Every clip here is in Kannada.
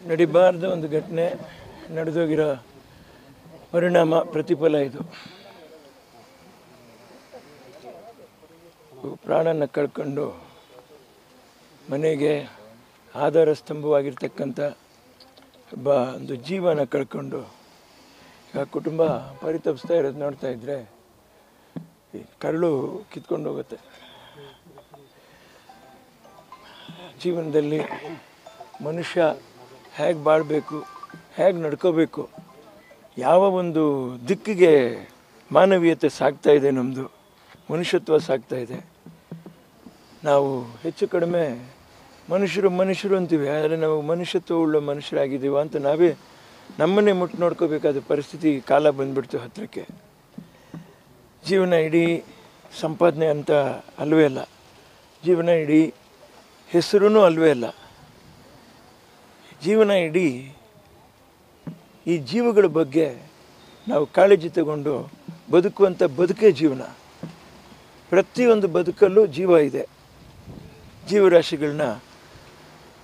ನಡಿಬಾರ್ದು ಒಂದು ಘಟನೆ ನಡೆದೋಗಿರೋ ಪರಿಣಾಮ ಪ್ರತಿಫಲ ಇದು. ಪ್ರಾಣನ ಕಳ್ಕೊಂಡು ಮನೆಗೆ ಆಧಾರ ಸ್ತಂಭವಾಗಿರ್ತಕ್ಕಂಥ ಒಬ್ಬ ಒಂದು ಜೀವನ ಕಳ್ಕೊಂಡು ಈಗ ಕುಟುಂಬ ಪರಿತಪಿಸ್ತಾ ಇರೋದು ನೋಡ್ತಾ ಇದ್ದರೆ ಕರಳು ಕಿತ್ಕೊಂಡು ಹೋಗುತ್ತೆ. ಜೀವನದಲ್ಲಿ ಮನುಷ್ಯ ಹೇಗೆ ಬಾಳಬೇಕು, ಹೇಗೆ ನಡ್ಕೋಬೇಕು, ಯಾವ ಒಂದು ದಿಕ್ಕಿಗೆ ಮಾನವೀಯತೆ ಸಾಗ್ತಾ ಇದೆ, ನಮ್ಮದು ಮನುಷ್ಯತ್ವ ಸಾಗ್ತಾ ಇದೆ. ನಾವು ಹೆಚ್ಚು ಕಡಿಮೆ ಮನುಷ್ಯರು ಅಂತೀವಿ, ಆದರೆ ನಾವು ಮನುಷ್ಯತ್ವ ಉಳ್ಳ ಮನುಷ್ಯರಾಗಿದ್ದೀವ ಅಂತ ನಾವೇ ನಮ್ಮನ್ನೇ ಮುಟ್ಟು ನೋಡ್ಕೋಬೇಕಾದ ಪರಿಸ್ಥಿತಿ ಕಾಲ ಬಂದ್ಬಿಡ್ತು ಹತ್ತಿರಕ್ಕೆ. ಜೀವನ ಇಡೀ ಸಂಪಾದನೆ ಅಂತ ಅಲ್ವೇ ಅಲ್ಲ, ಜೀವನ ಇಡೀ ಹೆಸರೂ ಅಲ್ವೇ ಅಲ್ಲ. ಜೀವನ ಇಡೀ ಈ ಜೀವಗಳ ಬಗ್ಗೆ ನಾವು ಕಾಳಜಿ ತಗೊಂಡು ಬದುಕುವಂಥ ಬದುಕೇ ಜೀವನ. ಪ್ರತಿಯೊಂದು ಬದುಕಲ್ಲೂ ಜೀವ ಇದೆ. ಜೀವರಾಶಿಗಳನ್ನ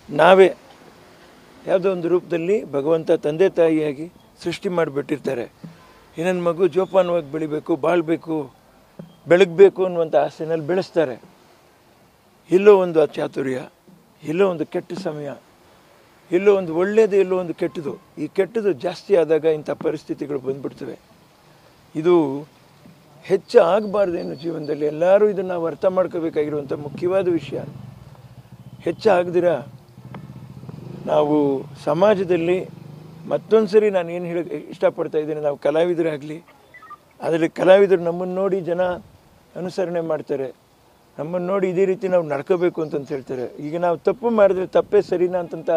ನಾವೇ ಯಾವುದೋ ಒಂದು ರೂಪದಲ್ಲಿ ಭಗವಂತ ತಂದೆ ತಾಯಿಯಾಗಿ ಸೃಷ್ಟಿ ಮಾಡಿಬಿಟ್ಟಿರ್ತಾರೆ. ಇನ್ನೊಂದು ಮಗು ಜೋಪಾನವಾಗಿ ಬೆಳಿಬೇಕು, ಬಾಳಬೇಕು, ಬೆಳಗಬೇಕು ಅನ್ನುವಂಥ ಆಸೆನಲ್ಲಿ ಬೆಳೆಸ್ತಾರೆ. ಎಲ್ಲೋ ಒಂದು ಚಾತುರ್ಯ, ಎಲ್ಲೋ ಒಂದು ಕೆಟ್ಟ ಸಮಯ, ಎಲ್ಲೋ ಒಂದು ಒಳ್ಳೆಯದು, ಎಲ್ಲೋ ಒಂದು ಕೆಟ್ಟದು. ಈ ಕೆಟ್ಟದು ಜಾಸ್ತಿ ಆದಾಗ ಇಂಥ ಪರಿಸ್ಥಿತಿಗಳು ಬಂದ್ಬಿಡ್ತವೆ. ಇದು ಹೆಚ್ಚು ಆಗಬಾರ್ದೇನು ಜೀವನದಲ್ಲಿ. ಎಲ್ಲರೂ ಇದನ್ನು ನಾವು ಅರ್ಥ ಮಾಡ್ಕೋಬೇಕಾಗಿರುವಂಥ ಮುಖ್ಯವಾದ ವಿಷಯ. ಹೆಚ್ಚು ಆಗದಿರ ನಾವು ಸಮಾಜದಲ್ಲಿ ಮತ್ತೊಂದು ಸರಿ ನಾನು ಏನು ಇಷ್ಟಪಡ್ತಾ ಇದ್ದೀನಿ, ನಾವು ಕಲಾವಿದರಾಗಲಿ, ಅದರಲ್ಲಿ ಕಲಾವಿದರು ನಮ್ಮನ್ನು ನೋಡಿ ಜನ ಅನುಸರಣೆ ಮಾಡ್ತಾರೆ, ನಮ್ಮನ್ನು ನೋಡಿ ಇದೇ ರೀತಿ ನಾವು ನಡ್ಕೋಬೇಕು ಅಂತಂತ ಹೇಳ್ತಾರೆ. ಈಗ ನಾವು ತಪ್ಪು ಮಾಡಿದ್ರೆ ತಪ್ಪೇ ಸರಿನಾ ಅಂತಂತ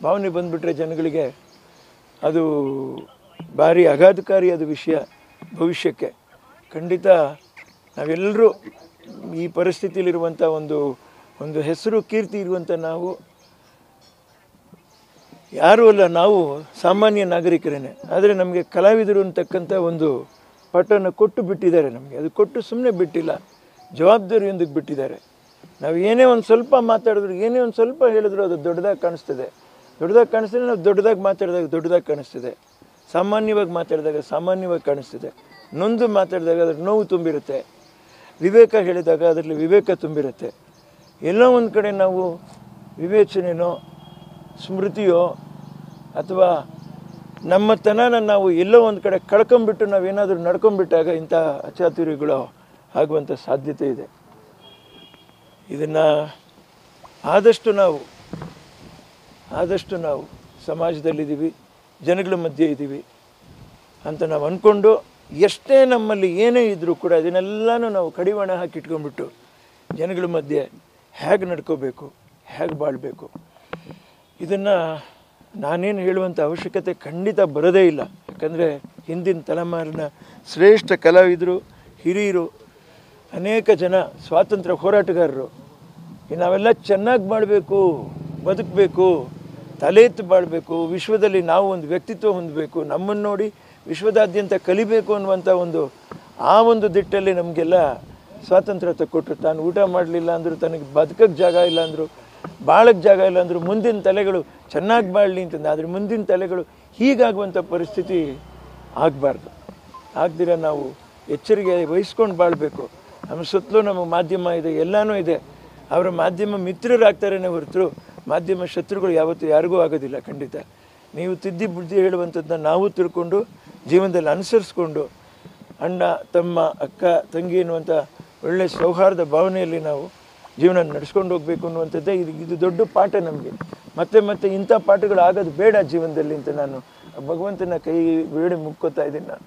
ಭಾವನೆ ಬಂದುಬಿಟ್ರೆ ಜನಗಳಿಗೆ ಅದು ಭಾರಿ ಆಘಾತಕಾರಿ ಅದು ವಿಷಯ. ಭವಿಷ್ಯಕ್ಕೆ ಖಂಡಿತ ನಾವೆಲ್ಲರೂ ಈ ಪರಿಸ್ಥಿತಿಯಲ್ಲಿರುವಂಥ ಒಂದು ಹೆಸರು ಕೀರ್ತಿ ಇರುವಂಥ ನಾವು ಯಾರೂ ಅಲ್ಲ, ನಾವು ಸಾಮಾನ್ಯ ನಾಗರಿಕರೇನೆ. ಆದರೆ ನಮಗೆ ಕಲಾವಿದರು ಅಂತಕ್ಕಂಥ ಒಂದು ಪಟ್ಟನ್ನು ಕೊಟ್ಟು ಬಿಟ್ಟಿದ್ದಾರೆ. ನಮಗೆ ಅದು ಕೊಟ್ಟು ಸುಮ್ಮನೆ ಬಿಟ್ಟಿಲ್ಲ, ಜವಾಬ್ದಾರಿಯೊಂದಿಗೆ ಬಿಟ್ಟಿದ್ದಾರೆ. ನಾವು ಏನೇ ಒಂದು ಸ್ವಲ್ಪ ಮಾತಾಡಿದ್ರು, ಏನೇ ಒಂದು ಸ್ವಲ್ಪ ಹೇಳಿದ್ರು ಅದು ದೊಡ್ಡದಾಗಿ ಕಾಣಿಸ್ತದೆ. ದೊಡ್ಡದಾಗಿ ಕಾಣಿಸ್ತದೆ, ನಾವು ದೊಡ್ಡದಾಗಿ ಮಾತಾಡಿದಾಗ ದೊಡ್ಡದಾಗಿ ಕಾಣಿಸ್ತದೆ, ಸಾಮಾನ್ಯವಾಗಿ ಮಾತಾಡಿದಾಗ ಸಾಮಾನ್ಯವಾಗಿ ಕಾಣಿಸ್ತದೆ, ನೊಂದು ಮಾತಾಡಿದಾಗ ಅದ್ರ ನೋವು ತುಂಬಿರುತ್ತೆ, ವಿವೇಕ ಹೇಳಿದಾಗ ಅದರಲ್ಲಿ ವಿವೇಕ ತುಂಬಿರುತ್ತೆ. ಎಲ್ಲೋ ಒಂದು ಕಡೆ ನಾವು ವಿವೇಚನೆಯೋ ಸ್ಮೃತಿಯೋ ಅಥವಾ ನಮ್ಮತನನ ನಾವು ಎಲ್ಲೋ ಒಂದು ಕಡೆ ಕಳ್ಕೊಂಬಿಟ್ಟು ನಾವೇನಾದರೂ ನಡ್ಕೊಂಬಿಟ್ಟಾಗ ಇಂಥ ಅಚಾತುರ್ಯಗಳು ಆಗುವಂಥ ಸಾಧ್ಯತೆ ಇದೆ. ಇದನ್ನು ಆದಷ್ಟು ನಾವು ಸಮಾಜದಲ್ಲಿದ್ದೀವಿ, ಜನಗಳ ಮಧ್ಯೆ ಇದ್ದೀವಿ ಅಂತ ನಾವು ಅಂದ್ಕೊಂಡು ಎಷ್ಟೇ ನಮ್ಮಲ್ಲಿ ಏನೇ ಇದ್ದರೂ ಕೂಡ ಇದನ್ನೆಲ್ಲನೂ ನಾವು ಕಡಿವಾಣ ಹಾಕಿ ಇಟ್ಕೊಂಡ್ಬಿಟ್ಟು ಜನಗಳ ಮಧ್ಯೆ ಹೇಗೆ ನಡ್ಕೋಬೇಕು, ಹೇಗೆ ಬಾಳಬೇಕು, ಇದನ್ನು ನಾನೇನು ಹೇಳುವಂಥ ಅವಶ್ಯಕತೆ ಖಂಡಿತ ಬರೋದೇ ಇಲ್ಲ. ಯಾಕಂದರೆ ಹಿಂದಿನ ತಲೆಮಾರಿನ ಶ್ರೇಷ್ಠ ಕಲಾವಿದರು, ಹಿರಿಯರು, ಅನೇಕ ಜನ ಸ್ವಾತಂತ್ರ್ಯ ಹೋರಾಟಗಾರರು ನಾವೆಲ್ಲ ಚೆನ್ನಾಗಿ ಬಾಳಬೇಕು, ಬದುಕಬೇಕು, ತಲೆ ಎತ್ತು ಬಾಳಬೇಕು, ವಿಶ್ವದಲ್ಲಿ ನಾವು ಒಂದು ವ್ಯಕ್ತಿತ್ವ ಹೊಂದಬೇಕು, ನಮ್ಮನ್ನು ನೋಡಿ ವಿಶ್ವದಾದ್ಯಂತ ಕಲಿಬೇಕು ಅನ್ನುವಂಥ ಆ ಒಂದು ದಿಟ್ಟಲ್ಲಿ ನಮಗೆಲ್ಲ ಸ್ವಾತಂತ್ರ್ಯ ತಕ್ಕೊಟ್ರು. ತಾನು ಊಟ ಮಾಡಲಿಲ್ಲ ಅಂದರು, ತನಗೆ ಬದುಕಕ್ಕೆ ಜಾಗ ಇಲ್ಲ ಅಂದರು, ಬಾಳಕ್ಕೆ ಜಾಗ ಇಲ್ಲ ಅಂದರು, ಮುಂದಿನ ತಲೆಗಳು ಚೆನ್ನಾಗಿ ಬಾಳಲಿ ಅಂತಂದು. ಆದರೆ ಮುಂದಿನ ತಲೆಗಳು ಹೀಗಾಗುವಂಥ ಪರಿಸ್ಥಿತಿ ಆಗಬಾರ್ದು. ಆಗದಿರ ನಾವು ಎಚ್ಚರಿಕೆ ವಹಿಸ್ಕೊಂಡು ಬಾಳಬೇಕು. ನಮ್ಮ ಸುತ್ತಲೂ ನಮ್ಮ ಮಾಧ್ಯಮ ಇದೆ, ಎಲ್ಲನೂ ಇದೆ. ಅವರ ಮಾಧ್ಯಮ ಮಿತ್ರರಾಗ್ತಾರೇನೆ ಹೊರತು ಮಾಧ್ಯಮ ಶತ್ರುಗಳು ಯಾವತ್ತೂ ಯಾರಿಗೂ ಆಗೋದಿಲ್ಲ. ಖಂಡಿತ ನೀವು ತಿದ್ದಿ ಬುದ್ಧಿ ಹೇಳುವಂಥದ್ದನ್ನ ನಾವು ತಿಳ್ಕೊಂಡು ಜೀವನದಲ್ಲಿ ಅನುಸರಿಸ್ಕೊಂಡು ಅಣ್ಣ ತಮ್ಮ ಅಕ್ಕ ತಂಗಿ ಎನ್ನುವಂಥ ಒಳ್ಳೆಯ ಸೌಹಾರ್ದ ಭಾವನೆಯಲ್ಲಿ ನಾವು ಜೀವನ ನಡೆಸ್ಕೊಂಡು ಹೋಗಬೇಕು ಅನ್ನುವಂಥದ್ದೇ ಇದು ದೊಡ್ಡ ಪಾಠ ನಮಗೆ. ಮತ್ತೆ ಇಂಥ ಪಾಠಗಳು ಆಗೋದು ಬೇಡ ಜೀವನದಲ್ಲಿ ಅಂತ ನಾನು ಭಗವಂತನ ಕೈ ಬೇಡಿ ಮುಕ್ಕೋತಾ ಇದ್ದೀನಿ ನಾನು.